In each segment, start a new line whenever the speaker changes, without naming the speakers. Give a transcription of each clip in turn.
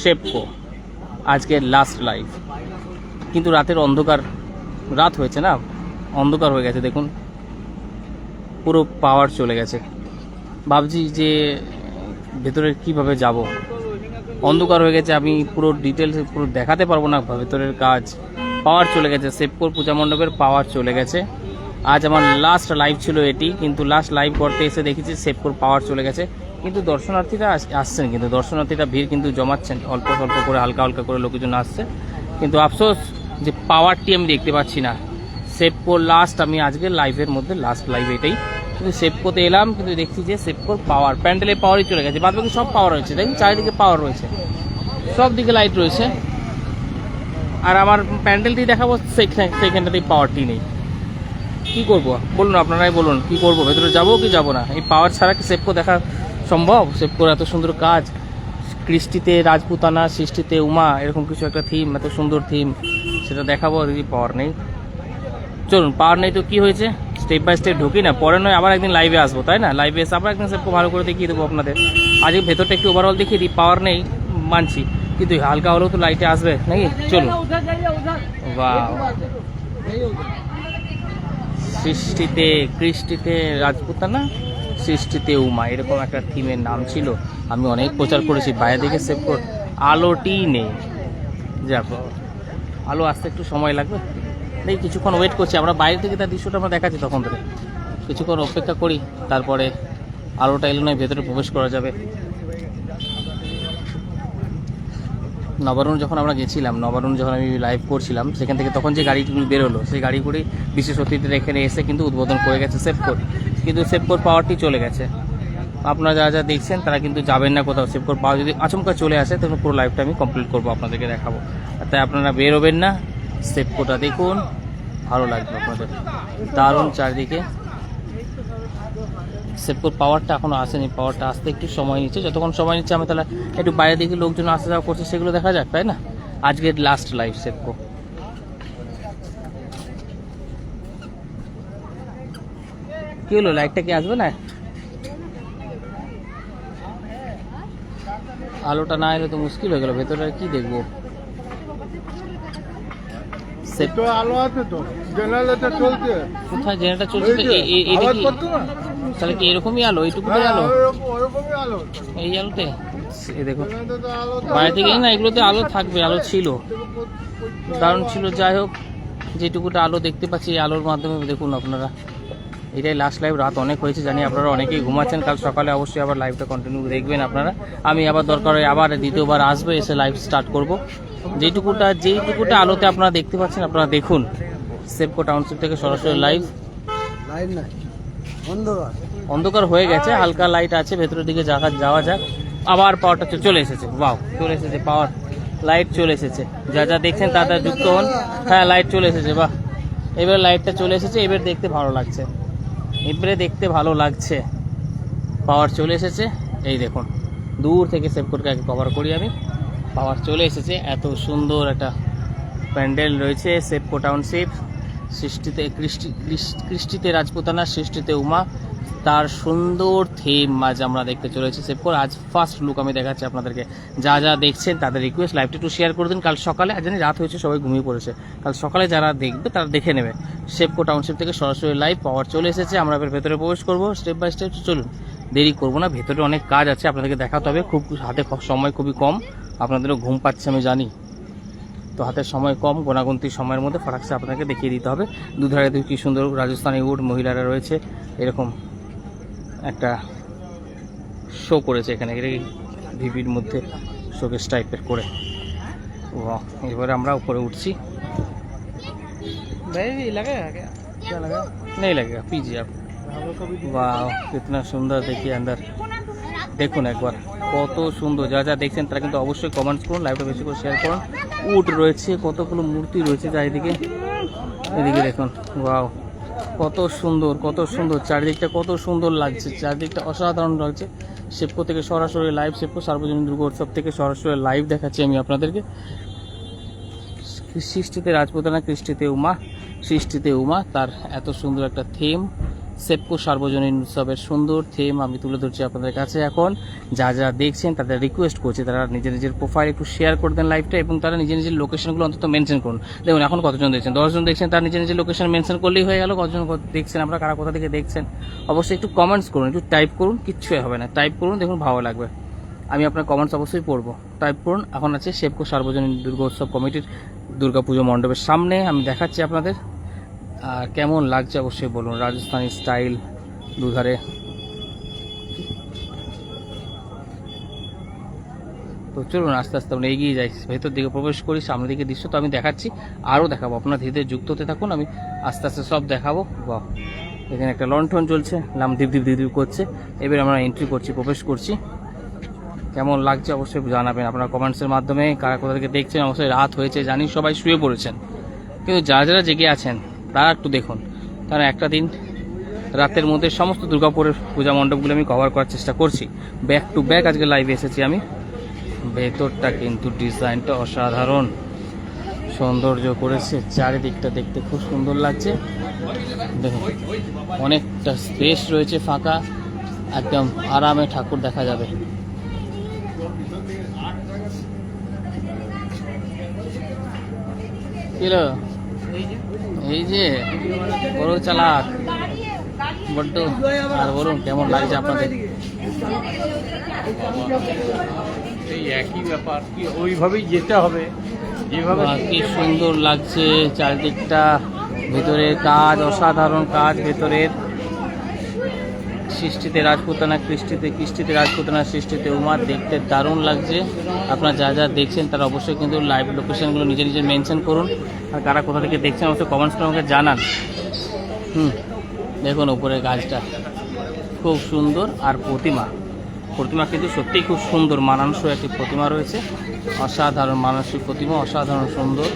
সেপকো আজকে last live, কিন্তু রাতের অন্ধকার, রাত হয়েছে না, অন্ধকার হয়ে গেছে, দেখুন পুরো পাওয়ার চলে গেছে। ভাবছি যে ভেতরে কিভাবে যাব, অন্ধকার হয়ে গেছে, আমি পুরো ডিটেলস পুরো দেখাতে পারবো না ভেতরের কাজ। পাওয়ার চলে গেছে, সেপকোর পূজা মণ্ডপের পাওয়ার চলে গেছে। আজ আমার লাস্ট লাইভ ছিল এটি, কিন্তু লাস্ট লাইভ করতে এসে দেখেছি সেপকোর পাওয়ার চলে গেছে। কিন্তু দর্শনার্থীরা আসছেন, কিন্তু দর্শনার্থীরা ভিড় কিন্তু জমাচ্ছেন, অল্প স্বল্প করে হালকা হালকা করে লোকজন আসছে, কিন্তু আফসোস যে পাওয়ারটি আমি দেখতে পাচ্ছি না। সেপকোর লাস্ট, আমি আজকে লাইভের মধ্যে লাস্ট লাইভ এটাই, কিন্তু সেপকোতে এলাম, কিন্তু দেখছি যে সেপকোর পাওয়ার, প্যান্ডেলের পাওয়ারই চলে গেছে, বাদ বাকি সব পাওয়ার রয়েছে, দেখুন চারিদিকে পাওয়ার রয়েছে, সব দিকে লাইট রয়েছে, আর আমার প্যান্ডেলটি দেখাবো সেইখানটাতেই পাওয়ারটি নেই। কি করব বলুন, আপনারাই বলুন কি করব, ভেতরে যাবো কি যাবো না? এই পাওয়ার ছাড়া কি সেপকো দেখা সম্ভব? সেপকোর এত সুন্দর কাজ, কৃষ্টিতে রাজপুতানা, সৃষ্টিতে উমা, এরকম কিছু একটা থিম, এত সুন্দর থিম, সেটা দেখাবো, যদি পাওয়ার নেই। চলুন, পাওয়ার নেই তো কি হয়েছে, স্টেপ বাই স্টেপ ঢুকি না, পরে নয় আবার একদিন লাইভে আসবো, তাই না? লাইভে এসে আবার একদিন সেপকো ভালো করে দেখিয়ে দেবো আপনাদের। আজকে ভেতরটা একটু ওভারঅল দেখিয়ে দিই, পাওয়ার নেই মানছি, কিন্তু হালকা হলেও তো লাইটে আসবে নাকি? চলুন। বাহ, সৃষ্টিতে কৃষ্টিতে রাজপুতানা, সৃষ্টিতে উমা, এরকম একটা থিমের নাম ছিল, আমি অনেক প্রচার করেছি। বাইরে দিকে সেপকোর আলোটি নেই, যাবো আলো আসতে একটু সময় লাগবে, দেখি কিছুক্ষণ ওয়েট করছি, আমরা বাইরে থেকে তার দৃশ্যটা আমরা দেখাচ্ছি, তখন ধরে কিছুক্ষণ অপেক্ষা করি, তারপরে আলোটা এলে নয় ভেতরে প্রবেশ করা যাবে। নবারুণ যখন আমরা গেছিলাম, নবারুণ যখন আমি লাইভ করছিলাম, সেখান থেকে তখন যে গাড়িগুলো বেরোলো, সেই গাড়ি করে বিশেষ অতিথিরা এখানে এসে কিন্তু উদ্বোধন করে গেছে সেপকোর, কিন্তু সেপকোর পাওয়ারটি চলে গেছে। আপনারা যারা যারা দেখছেন তারা কিন্তু যাবেন না কোথাও, সেপকোর পাওয়ার যদি আচমকা চলে আসে তখন পুরো লাইভটা আমি কমপ্লিট করবো, আপনাদেরকে দেখাবো, তাই আপনারা বেরোবেন না, সেপকোটা দেখুন, ভালো লাগবে আপনাদের, দারুণ চারিদিকে। সেপকোর পাওয়ারটা এখনও আসেনি, পাওয়ারটা আসতে একটু সময় নিচ্ছে, যতক্ষণ সময় নিচ্ছে আমি তাহলে একটু বাইরে দিকে লোকজন আসা যাওয়া করছে সেগুলো দেখা যাক, তাই না? আজকের লাস্ট লাইভ সেপকো। কি হলো, লাইটটা কি আসবে না? আলোটা না এলে তো মুশকিল হয়ে গেল, ভেতরে কি দেখবো?
আলো আছে তো, জেনারেটর চলছে,
কোথায় জেনারেটর চলছে? তাহলে কি এরকমই আলো, এইটুকুটাই আলো, এই আলোতে? এই দেখুন বাইরে থেকে না, এগুলোতে আলো থাকবে, আলো ছিল, দারুণ ছিল। যাই হোক, যেটুকুটা আলো দেখতে পাচ্ছি এই আলোর মাধ্যমে দেখুন আপনারা, এটাই লাস্ট লাইভ। রাত অনেক হয়েছে জানি, আপনারা অনেকেই ঘুমাচ্ছেন, কাল সকালে অবশ্যই আবার লাইভটা কন্টিনিউ দেখবেন আপনারা। আমি আবার দরকার হয় আবার দ্বিতীয়বার আসবে, এসে লাইভ স্টার্ট করব। যেটুকুটা আলোতে আপনারা দেখতে পাচ্ছেন, আপনারা দেখুন, সেপকো টাউনশিপ থেকে সরাসরি লাইভ। অন্ধকার হয়ে গেছে, হালকা লাইট আছে, ভেতরের দিকে যাওয়া যাক। আবার পাওয়ারটা চলে এসেছে, বাহ, চলে এসেছে পাওয়ার, লাইট চলে এসেছে, যা যা দেখছেন তারা যুক্ত হন। হ্যাঁ, লাইট চলে এসেছে, বাহ, এবার লাইটটা চলে এসেছে, এবার দেখতে ভালো লাগছে, এবারে দেখতে ভালো লাগছে, পাওয়ার চলে এসেছে। এই দেখুন, দূর থেকে সেপকোটাকে আগে কভার করি আমি, পাওয়ার চলে এসেছে। এত সুন্দর একটা প্যান্ডেল রয়েছে সেপকো টাউনশিপ, কৃষ্টিতে রাজপুতানা, সৃষ্টিতে উমা, তার সুন্দর থিম আজ আমরা দেখতে চলেছি সেপকোর। আজ ফার্স্ট লুক আমি দেখাচ্ছি আপনাদেরকে। যা যা দেখছেন তাদের রিকোয়েস্ট লাইভটা একটু শেয়ার করে দিন। কাল সকালে, আজ জানি রাত হয়েছে, সবাই ঘুমিয়ে পড়েছে, কাল সকালে যারা দেখবে তারা দেখে নেবে। সেপকো টাউনশিপ থেকে সরাসরি লাইভ, পাওয়ার চলে এসেছে, আমরা এবার ভেতরে প্রবেশ করবো স্টেপ বাই স্টেপ। চলুন, দেরি করবো না, ভেতরে অনেক কাজ আছে আপনাদেরকে দেখাতে হবে, খুব হাতে সময় খুবই কম, আপনাদেরও ঘুম পাচ্ছে আমি জানি, তো হাতের সময় কম, গোনাগুন্তি সময়ের মধ্যে ফারাকসে আপনাকে দেখিয়ে দিতে হবে। দুধারে দুই কি সুন্দর রাজস্থানী উড মহিলারা রয়েছে, এরকম একটা শো করেছে এখানে, ভিভির মধ্যে শোকেস টাইপের করে। এবারে আমরা উপরে উঠছি, नहीं लगेगा पीजिए आप। वाह, कितना सुंदर, देखिए अंदर দেখুন একবার, কত সুন্দর। যা যা দেখছেন তারা কিন্তু অবশ্যই কমেন্টস করুন, লাইভটা বেশি করে শেয়ার করুন। উড রয়েছে, কতগুলো মূর্তি রয়েছে চারিদিকে, এদিকে দেখুন, ওয়াও, কত সুন্দর, কত সুন্দর, চারিদিকটা কত সুন্দর লাগছে, চারিদিকটা অসাধারণ লাগছে। সেপকো থেকে সরাসরি লাইভ, সেপকো সার্বজনীন দুর্গোৎসব থেকে সরাসরি লাইভ দেখাচ্ছি আমি আপনাদেরকে। সৃষ্টিতে রাজপুতানা, কৃষ্টিতে উমা, সৃষ্টিতে উমা, তার এত সুন্দর একটা থিম সেপকো সার্বজনীন উৎসবের সুন্দর থিম আমি তুলে ধরছি আপনাদের কাছে। এখন যারা দেখছেন তাদের রিকোয়েস্ট করছি তারা নিজের নিজের প্রোফাইল একটু শেয়ার করে দেন লাইভটা, এবং তারা নিজের নিজের লোকেশনগুলো অন্তত মেনশন করুন। দেখুন এখন কতজন দেখছেন, 10 জন দেখছেন, তার নিজের নিজের লোকেশন মেনশন করলেই হয়ে গেল। কতজন দেখছেন আপনারা, কারা কোথা থেকে দেখছেন অবশ্যই একটু কমেন্টস করুন, একটু টাইপ করুন, কিচ্ছুই হবে না, টাইপ করুন, দেখুন ভালো লাগবে, আমি আপনার কমেন্টস অবশ্যই পড়বো। টাইপ করুন। এখন আছে সেপকো সার্বজনীন দুর্গোৎসব কমিটির দুর্গাপুজো মণ্ডপের সামনে, আমি দেখাচ্ছি আপনাদের। আর কেমন লাগছে অবশ্যই বলুন, রাজস্থানি স্টাইল দুধারে। তো চলুন আস্তে আস্তে আমরা এগিয়ে যাই, ভেতর দিকে প্রবেশ করি। সামনের দিকে দৃশ্য তো আমি দেখাচ্ছি, আরও দেখাবো, আপনার ধীরে ধীরে যুক্ত হতে থাকুন, আমি আস্তে আস্তে সব দেখাবো। বাহ, এখানে একটা লণ্ঠন চলছে, লাম দীপ দীপ দীপ দীপ করছে। এবার আমরা এন্ট্রি করছি, প্রবেশ করছি। কেমন লাগছে অবশ্যই জানাবেন আপনারা কমেন্টসের মাধ্যমে, কারা কোথা থেকে দেখছেন। অবশ্যই রাত হয়েছে জানি, সবাই শুয়ে পড়েছেন, কিন্তু যারা যারা জেগে আছেন তারা একটু দেখুন, তারা একটা দিন রাতের মধ্যে সমস্ত দুর্গাপুরের পূজা মণ্ডপগুলো আমি কভার করার চেষ্টা করছি। ব্যাক টু ব্যাক আজকে লাইভে এসেছি আমি। ভেতরটা কিন্তু ডিজাইনটা অসাধারণ সৌন্দর্য করেছে, চারিদিকটা দেখতে খুব সুন্দর লাগছে। দেখুন অনেকটা স্পেস রয়েছে ফাঁকা, একদম আরামে ঠাকুর দেখা যাবে। কিলো এই যে বড় চালাক বড্ড। আর বলুন কেমন লাগছে আপনাদের?
এই একই ব্যাপার, কি ওইভাবেই যেতে হবে যেভাবে।
কি সুন্দর লাগছে চারিদিকটা, ভেতরের কাজ অসাধারণ কাজ, ভেতরের সৃষ্টিতে রাজপুতানা, কৃষ্টিতে রাজপুতানা, সৃষ্টিতে উমা, দেখতে দারুণ লাগছে। আপনারা যা যা দেখছেন তারা অবশ্যই কিন্তু লাইভ লোকেশনগুলো নিজে নিজে মেনশন করুন, আর কারা কোথা থেকে দেখছেন অবশ্যই কমেন্টস করে আমাকে জানান। দেখুন উপরের গাছটা খুব সুন্দর, আর প্রতিমা কিন্তু সত্যিই খুব সুন্দর, মানানসই একটি প্রতিমা রয়েছে, অসাধারণ মানসিক প্রতিমা, অসাধারণ সুন্দর।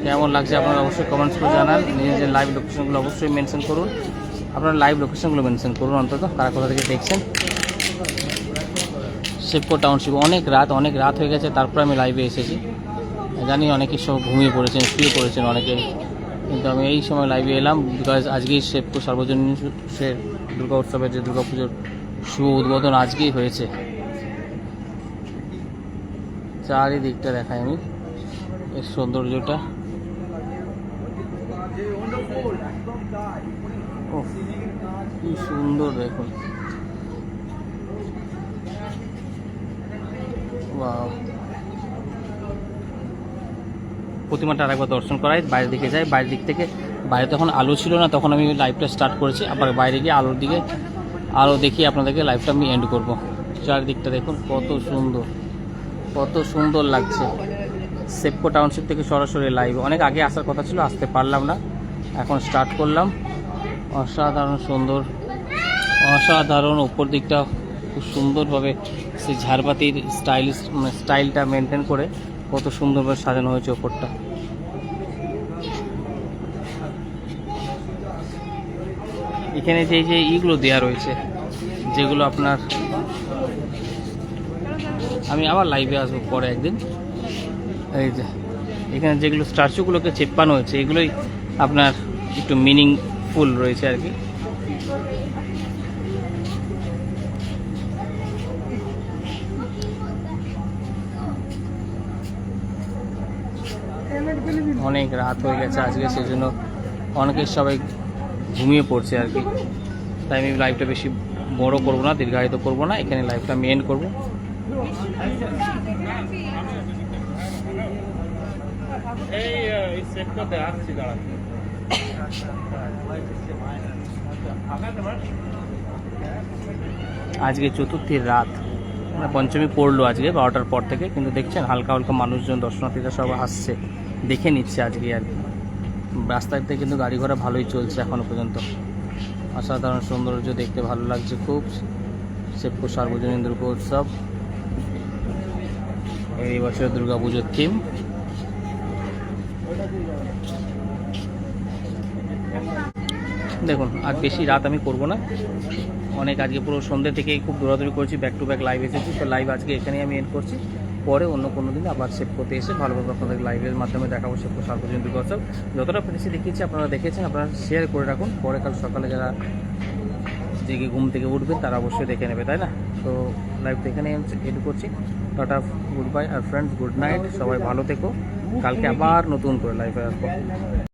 কেমন লাগছে আপনারা অবশ্যই কমেন্টস করে জানান। নিজের লাইভ লোকেশনগুলো অবশ্যই মেনশন করুন, আপনারা লাইভ লোকেশনগুলো মেনশন করুন অন্তত, কারা কোথা থেকে দেখছেন। সেপকো টাউনশিপ, অনেক রাত হয়ে গেছে, তারপর আমি লাইভে এসেছি। জানি অনেকেই সব ঘুমিয়ে পড়েছেন, শুয়ে পড়েছেন অনেকে, কিন্তু আমি এই সময় লাইভে এলাম বিকজ আজকেই সেপকো সার্বজনীন দুর্গা উৎসবের যে দুর্গাপুজোর শুভ উদ্বোধন আজকেই হয়েছে। চারিদিকটা দেখাই আমি, এর সৌন্দর্যটা কি সুন্দর দেখুন। ওয়াও, প্রতিমাটা আরেকবার দর্শন করাই, বাইরের দিকে যাই। বাইরের দিক থেকে, বাইরে তখন আলো ছিল না, তখন আমি লাইভটা স্টার্ট করেছি, আবার বাইরে গিয়ে আলো দেখিয়ে আপনাদেরকে লাইভটা আমি এন্ড করব। চারিদিকটা দেখুন কত সুন্দর লাগছে। সেপকো টাউনশিপ থেকে সরাসরি লাইভ, অনেক আগে আসার কথা ছিল, আসতে পারলাম না, এখন স্টার্ট করলাম। অসাধারণ সুন্দর, অসাধারণ। উপর দিকটা খুব সুন্দরভাবে সেই ঝাড়বাতির স্টাইলটা মেনটেন করে কত সুন্দরভাবে সাজানো হয়েছে ওপরটা। এখানে যে ইগুলো দেওয়া রয়েছে, যেগুলো আপনার, আমি আবার লাইভে আসবো পরে একদিন। এই যে এখানে যেগুলো স্ট্যাচুগুলোকে চেপ্পানো হয়েছে, এগুলোই আপনার একটু মিনিংফুল রয়েছে আর কি। অনেক রাত হয়ে গেছে আজকে, সেই জন্য অনেকের সবাই ঘুমিয়ে পড়ছে আর কি, তাই আমি লাইভটা বেশি বড় করব না, দীর্ঘায়িত করব না, এখানে লাইভটা আমি এন্ড করবো। আজকে চতুর্থীর রাত, মানে পঞ্চমী পড়লো আজকে 12টার পর থেকে, কিন্তু দেখছেন হালকা হালকা মানুষজন, দর্শনার্থীরা সব আসছে, দেখে নিচ্ছে আজকে আর কি। রাস্তাতে কিন্তু গাড়ি ঘোড়া ভালোই চলছে এখনো পর্যন্ত। অসাধারণ সৌন্দর্য, দেখতে ভালো লাগছে খুব। সেপকো সার্বজনীন দুর্গা উৎসব, এই বছর দুর্গা পুজোর থিম। দেখুন আর বেশি রাত আমি করব না, অনেক আজকে পুরো সন্ধ্যে থেকেই খুব দৌড়াদৌড়ি করছি, ব্যাক টু ব্যাক লাইভ এসেছি, তো লাইভ আজকে এখানেই আমি এন্ড করছি। পরে অন্য কোনো দিন আবার সেভ করতে এসে ভালোভাবে আপনাদের লাইভের মাধ্যমে দেখাবো সেভ সার পর্যন্ত গল্প। যতটা পেরেছি দেখিয়েছি, আপনারা দেখেছেন, আপনারা শেয়ার করে রাখুন। পরে কাল সকালে যারা জেগে ঘুম থেকে উঠবেন তারা অবশ্যই দেখে নেবে, তাই না? তো লাইভটা এখানে এড করছি। টাটা, গুড বাই আর ফ্রেন্ডস, গুড নাইট, সবাই ভালো থেকো। কালকে আবার নতুন করে লাইভে আসবো।